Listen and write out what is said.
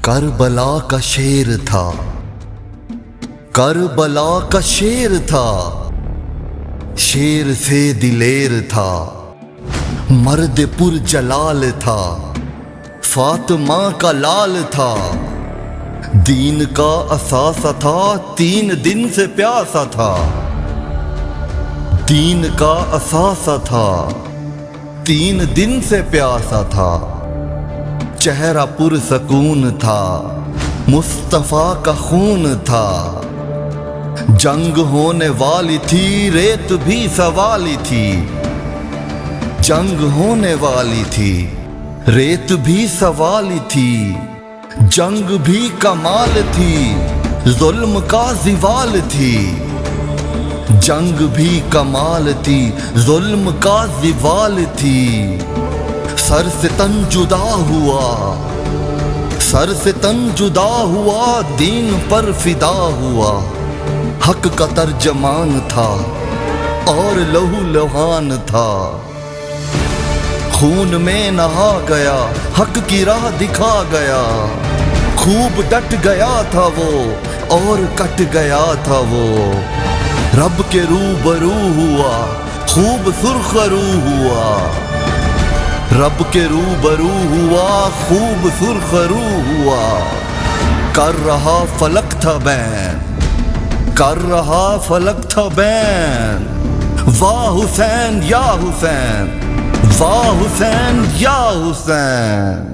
کربلا کا شیر تھا، کربلا کا شیر تھا، شیر سے دلیر تھا، مرد پر جلال تھا، فاطمہ کا لال تھا، دین کا اثاثہ تھا، 3 دن سے پیاسا تھا، دین کا اثاثہ تھا، 3 دن سے پیاسا تھا، چہرہ پر سکون تھا، مصطفیٰ کا خون تھا، جنگ ہونے والی تھی، ریت بھی سوالی تھی، جنگ ہونے والی تھی، ریت بھی سوالی تھی، جنگ بھی کمال تھی، ظلم کا زوال تھی، جنگ بھی کمال تھی، ظلم کا زوال تھی، سر سے تن جدا ہوا، سر سے تن جدا ہوا، دین پر فدا ہوا، حق کا ترجمان تھا اور لہو لہان تھا، خون میں نہا گیا، حق کی راہ دکھا گیا، خوب ڈٹ گیا تھا وہ اور کٹ گیا تھا وہ، رب کے روبرو ہوا، خوب سرخ رو ہوا، رب کے روبرو ہوا، خوب سرخ رو ہوا، کر رہا فلک تھا بین، کر رہا فلک تھا بین، واہ حسین یا حسین، واہ حسین یا حسین۔